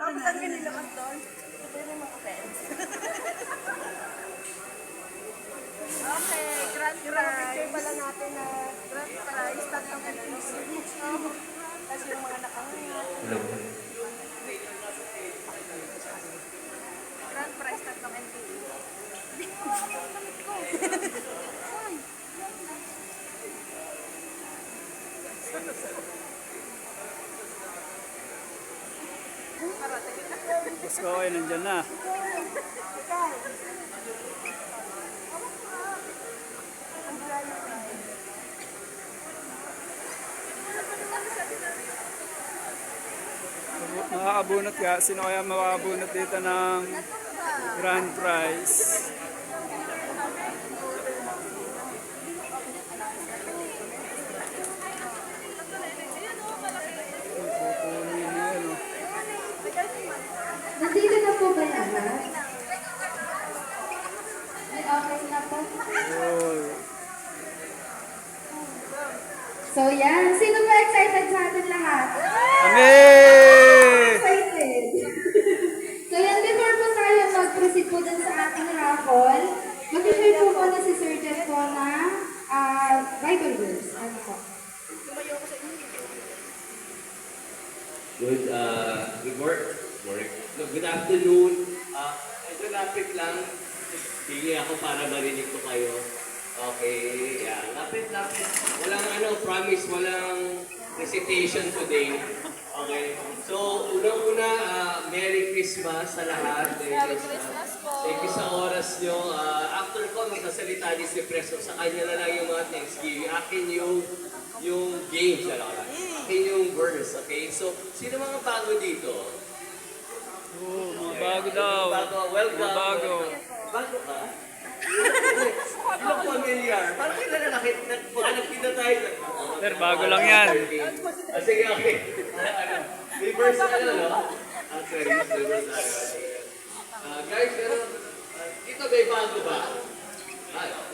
Tapos ang ginilakas doon, ito yung mga friends. Okay, grand prize. Picture pala natin na grand prize, tatlong NPC. Tapos yung mga nakanganga. Grand prize, tatlong NPC. Hindi ko ang damit ko. Ay. Mas ko kayo nandyan na. Makakabunot ka. Sino kaya makakabunot dito ng grand prize? Pupunin na yun, oh. Nandito na po ba lahat? Ay, okay na po. Oy. So yan, sino ba excited sa atin lahat? Kami! Excited! So yan, before po tayo mag-proceed po dun sa ating raffle, mag-share po muna si Sir Jeff po na Bible verse. Ano po? Good afternoon. Ito lapit lang. Hingi ako para marinig ko kayo. Okay, yeah. Lapit. Walang promise, walang recitation today. Okay. So, unang-una, Merry Christmas sa lahat. Merry Christmas po. Thank you sa oras nyo. After ko, magsasalita ni si Preso. Sa kanya na lang yung mga Thanksgiving. Akin yung games. Akin yung verse. Okay? So, sino mga bago dito? Oh, mga bago daw. Welcome. Mga bago. Bago ka? Hindi lang familiar. Parang kilala na kita tayo. Sir, bago lang yan. Sige, okay. Reverse no? Sorry, reverse guys, pero ito may bago ba?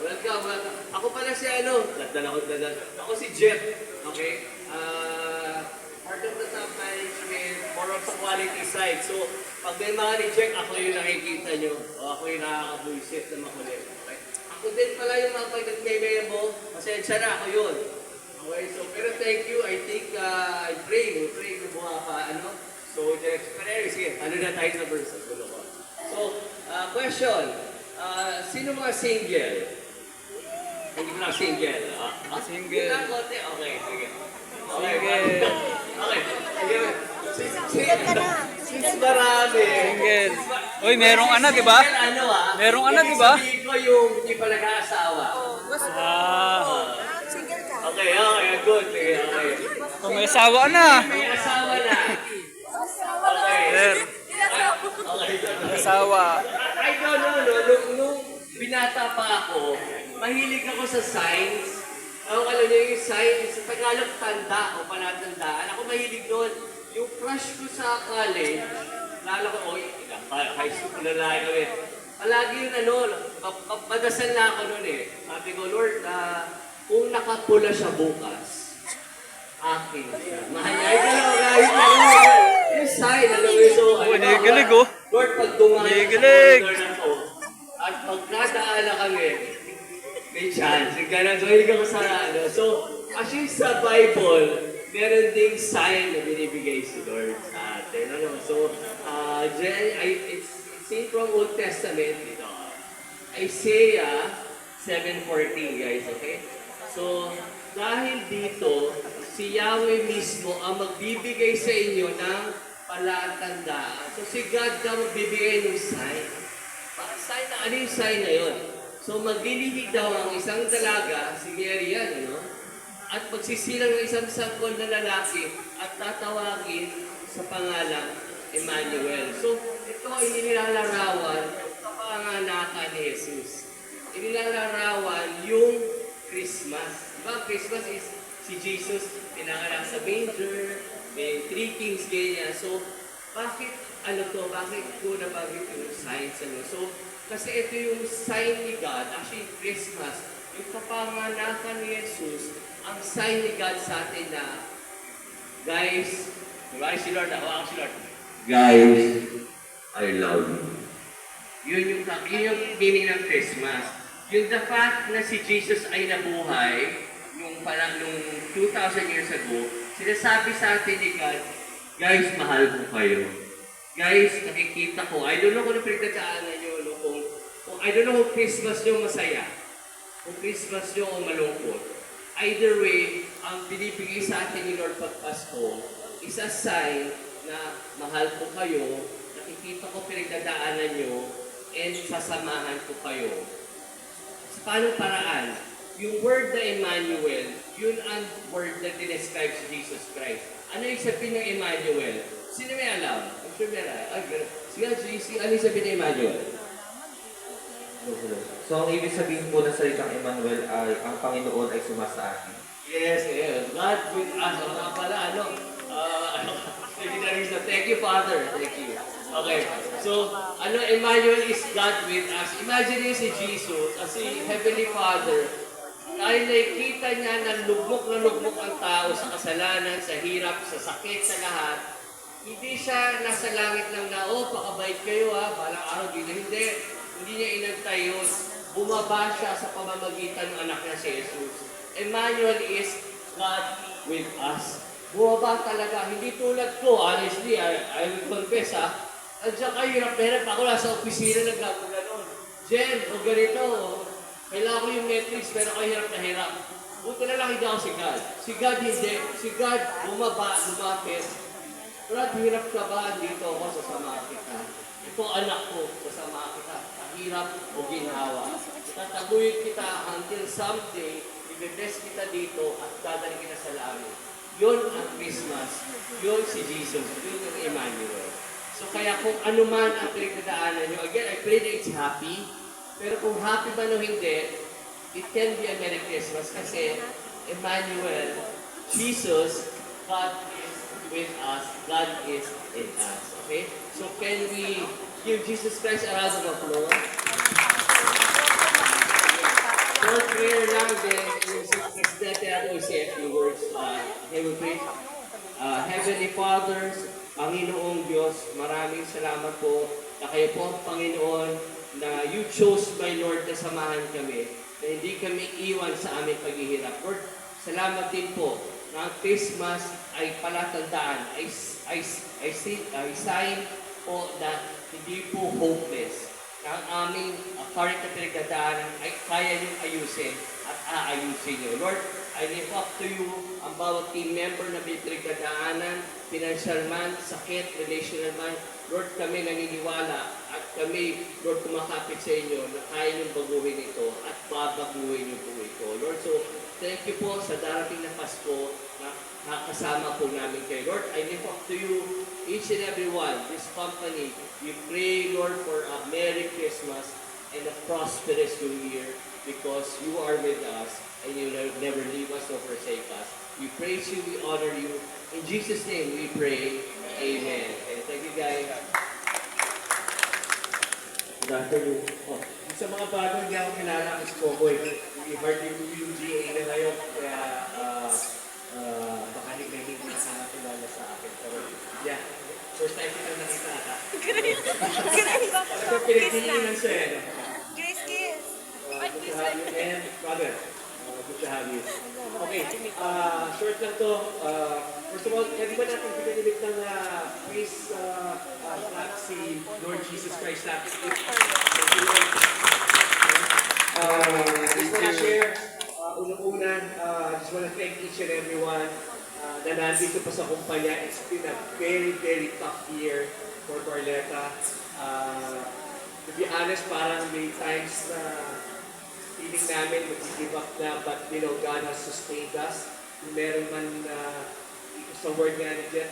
Welcome. Ako pala si Ako si Jeff. Okay? Part of the top management, more of sa quality side. So, pag may mga reject, ako yung nakikita nyo. O ako yung nakakabuisit na makulit. Okay? Ako din pala yung mga pag-nag-memo. Pasensya na, ako yun. Okay, so, pero thank you. I think, I pray buha pa, So, the experience, sige, ano na tayo sa verse? So, question. Sino mga single? Hindi ko lang single. Single. Okay, sige. Single. Okay. Since marami. Single. Uy, merong di ba? Merong di ba? Sabihin ko yung hindi pa nag-aasawa. Single ka. Okay, good. Okay. Kung may asawa na. May asawa na. Okay. Sir, Okay. may asawa. I don't know, nung binata pa ako, mahilig ako sa science. Alam niyo yung science, sa Tagalog tanda o palatandaan. Ako mahilig doon. Yung crush ko sa college, lalo ko, high school na lang kami. Palagi yun, madasal na ako noon eh. Sabi ko, Lord, kung nakapula siya bukas, akin siya. Mahayay ka lang, kahit na yung sign, so, Nigilig, oh. Lord, pag dumaan Nigilig. na to, at pagkadaala kami, may chance. Ganun, so hilig ako sa So, actually sa Bible, meron ding sign na binibigay si Lord sa atin. So, it's seen from Old Testament dito. Isaiah 7:14, guys, okay? So, dahil dito, si Yahweh mismo ang magbibigay sa inyo ng palatandaan. So, si God na magbibigay ng sign. Sign na, ano yung sign na yun? So, maglilihig daw ang isang dalaga, si Mary yan, at magsisilang ng isang sanggol na lalaki at tatawagin sa pangalang Emmanuel. So, ito ay inilalarawan ng kapanganakan ni Jesus. Inilalarawan yung Christmas. Diba? Christmas is si Jesus pinanganak sa manger, may three kings, ganyan. So, bakit Bakit ko nabagit yung signs? So, kasi ito yung sign ni God, actually Christmas, yung kapanganakan ni Jesus, ang sign ni God sa atin na, guys, diba si Lord, ako si Lord, guys, I love you. Yun yung meaning ng Christmas. Yung the fact na si Jesus ay nabuhay, nung 2,000 years ago, sinasabi sa atin ni God, guys, mahal ko kayo. Guys, nakikita ko, I don't know kung pinagdadaanan nyo, no? Kung I don't know kung Christmas nyo masaya, kung Christmas nyo o malungkot. Either way, ang binibigay sa atin ni Lord pag Pasko, is a sign na mahal ko kayo, nakikita ko pinagdadaanan nyo, and sasamahan ko kayo. Sa paanong paraan? Yung word na Emmanuel, yun ang word na dinescribe si Jesus Christ. Ano yung sabihin ng Emmanuel? Sino may alam? I'm sure may alam. Sige, ano yung sabihin ng Emmanuel? So, ang ibig sabihin po ng salitang Emmanuel ay ang Panginoon ay sumasa atin. Yes, God with us. O nga pala, thank you, Father. Thank you. Okay. So, Emmanuel is God with us. Imagine si Jesus as si Heavenly Father. Dahil nakikita niya na lugmok ang tao sa kasalanan, sa hirap, sa sakit, sa lahat. Hindi siya nasa langit lang na, pakabait kayo balang araw hindi. Hindi niya inantay yun. Bumaba siya sa pamamagitan ng anak niya si Jesus. Emmanuel is God with us. Bumaba talaga. Hindi tulad ko, honestly, I will confess Andiyan kayo, hirap ako nasa opisina nagkakaganon. Jen, o ganito, kailangan ko yung metrics pero kayo hirap na hirap. Buti na lang hindi ako si God. Si God hindi. Si God bumaba, lumapit. Brad, hirap ka ba? Dito ako, sasama kita. Ito anak ko, sasama kita. Hirap o ginhawa. Tataguyod kita until someday, i-bless kita dito at dadali kita sa langit. Yun ang Christmas. Yun si Jesus. Yun yung Emmanuel. So kaya kung ano man ang pinagdadaanan nyo, again, I pray that it's happy. Pero kung happy man o hindi, it can be a Merry Christmas kasi Emmanuel, Jesus, God is with us, God is in us. Okay? So can we give Jesus Christ a round of applause? Short prayer lang din, yung Presidente natin will say a few words. Okay, we pray. Heavenly Father, Panginoong Diyos, maraming salamat po na kayo po ang Panginoon na you chose, my Lord, na samahan kami, na hindi kami iwan sa aming paghihirap. Lord, salamat din po na ang Christmas ay palatandaan, ay sign po na hindi po hopeless. Na ang aming current na pinagdadaanan ay kaya niyong ayusin at aayusin niyo. Lord, I lift up to you ang bawat team member na may pinagdadaanan, financial man, sakit, relational man. Lord, kami naniniwala at kami, Lord, kumakapit sa inyo na kaya niyong baguhin ito at babaguhin niyo po ito. Lord, so thank you po sa darating na Pasko na nakasama po namin kayo. Lord, I lift up to you each and every one, this company. We pray, Lord, for a Merry Christmas and a prosperous New Year because you are with us and you never leave us or forsake us. We praise you, we honor you. In Jesus' name we pray. Amen. And thank you guys. Good afternoon. Sa mga bagong hindi ako kilala, is Koboy. I-hardly yung GA na ngayon, kaya baka hindi na nakakilala sa akin. Pero yeah, first time kitang nakita ata. Ito pinagpilinan siya eh. Grace Kiss. Good to have you. And brother, good to have you. Okay, short lang to. First of all, pwede ba natin pinanilip ng praise flag si Lord Jesus Christ natin? Thank you, Lord. Just want to share, unang-una, just want to thank each and everyone na nandito pa sa kumpanya. It's been a very, very tough year for Barletta. To be honest, parang may times na feeling namin mag-give up na, but you know, God has sustained us. Kung meron man sa word nga ni Jet,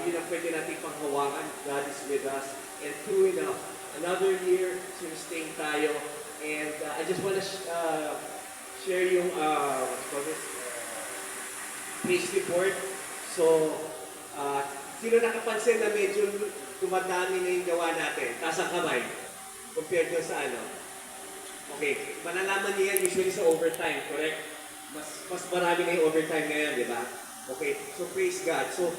yun ang pwede natin panghawakan. God is with us. And true enough, another year, sustain tayo. And I just want to share yung praise report. So, sino nakapansin na medyo dumadami na yung gawa natin? Taas ang kamay. Compared doon sa ano? Okay, malalaman niyo yan usually sa overtime, correct? Mas marami na yung overtime ngayon, di ba? Okay, so praise God. So,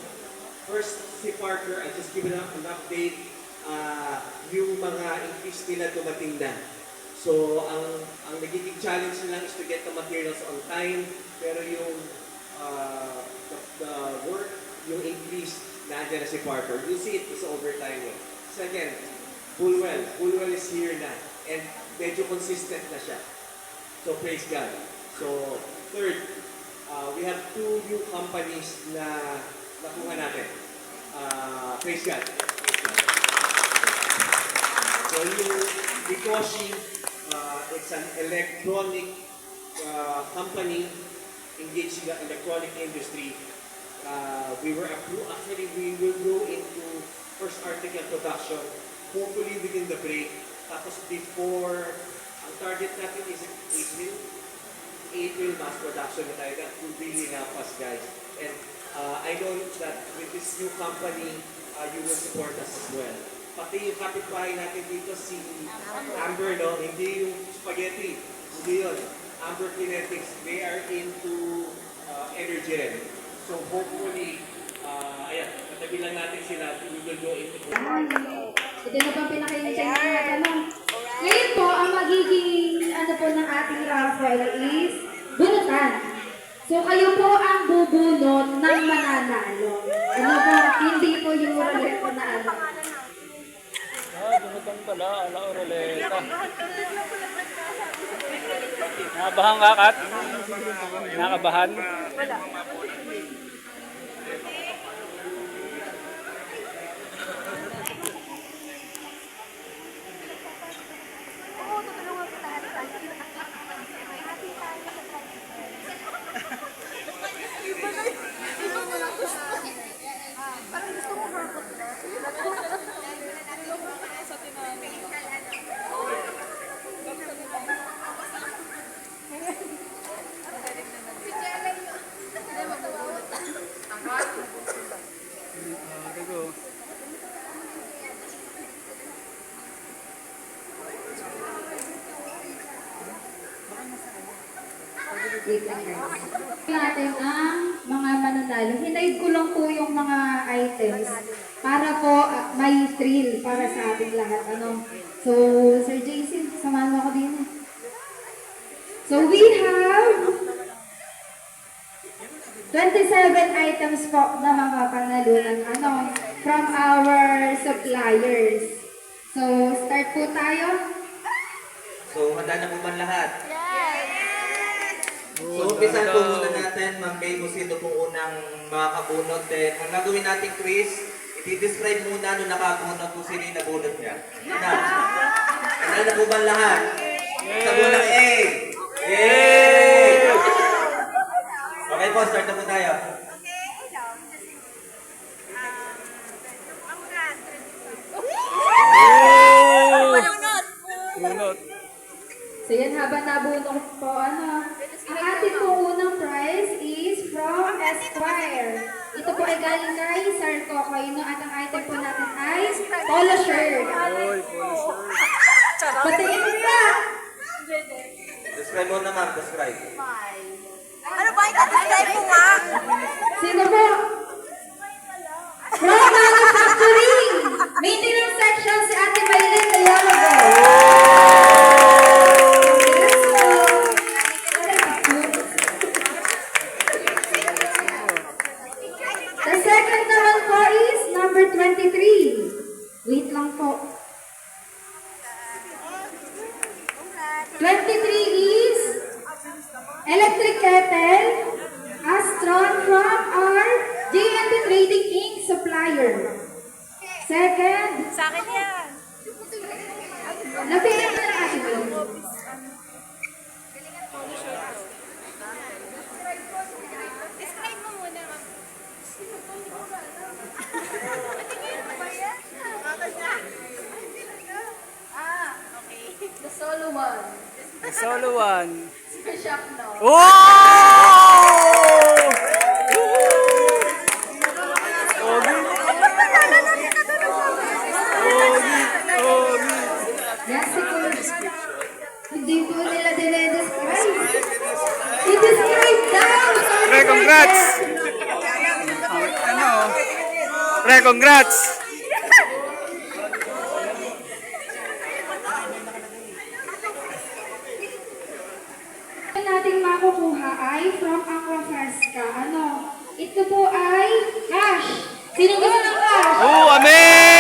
First, si Parker, I just give an update. Yung mga increase nila dumating na. So, ang nagiging challenge nila is to get the materials on time. Pero yung the work, yung increase, nandiyan na si Parker. You see it is overtime. Second, Bulwell. Bulwell is here na. And medyo consistent na siya. So, praise God. So, third, we have 2 new companies na nakuha natin. Praise God. So, yung Bikoshi, it's an electronic company engaged in the electronic industry. We were approved. Actually, we will go into first article production, hopefully within the break. Tapos before, ang target natin is April mass production na tayo. That will really help us, guys. And I know that with this new company, you will support us as well. Pati yung kapitbahay natin dito, si Amber, no? Hindi yung spaghetti. Hindi yun. Amber Kinetics, they are into energy rin. So hopefully, ayan, katabi lang natin sila. We will go into Ito na pa pinakahintay na tanong. Ngayon po, ang magiging po ng ating raffle is bunutan. So kayo po ang bubunot ng mananalo. Ano po, hindi po yung roulette po na ano. Bunutan pala, ala oraleta. Nakabahan ka, Kat? Nakabahan? Wala. Oo, tutulungan kita. Hati tayo sa parang gusto mo harbot na. Sa tinami. Si Jelen mo. Hindi magtawawat. Digo. Natin ang mga mananalo. Hinaid ko lang po yung mga items para po may thrill para sa ating lahat. Ano? So, Sir Jason, samahan mo ako din. So, we have 27 items po na mapapanalunan from our suppliers. So, start po tayo. So, handa na po man lahat? So, umpisan po muna natin, Ma'am May, kung sino pong unang makakabunot. Then, ang gagawin natin quiz, i-describe muna nung nakabunot kung sino yung nabunot niya. Handa na po ba lahat? Sabi mo ng A! Yay! Okay po, start na po tayo. Bunot. So yan, habang nabunok po, ang ating po unang prize is from Esquire. Ito po ay galing kay Sir Cocoino at ang item po natin ay polo shirt. Oy, polo shirt. Patingin niya! Describe mo na, ma'am. Describe. Ano ba yung describe mo nga? Sino po? From manufacturing! Maintenance section si Ate Maylin Tayalago. The second naman po is number 23. Wait lang po. 23 is electric kettle, Astron from our JNT Trading Inc. supplier. Second, Sa akin yan. napiyan na lang Ate Will. Describe mo muna. Okay. The solo one. The solo one. The shop no. Oh! Ogi. Ogi. Ogi. Yes, siguro. Hindi po nila dinedescribe. I-describe daw! Pre, congrats! Ano? Ate, congrats! Ang nating makukuha ay from Aquafresca. Ano? Ito po ay cash. Sino gusto ng cash? Oh, amen!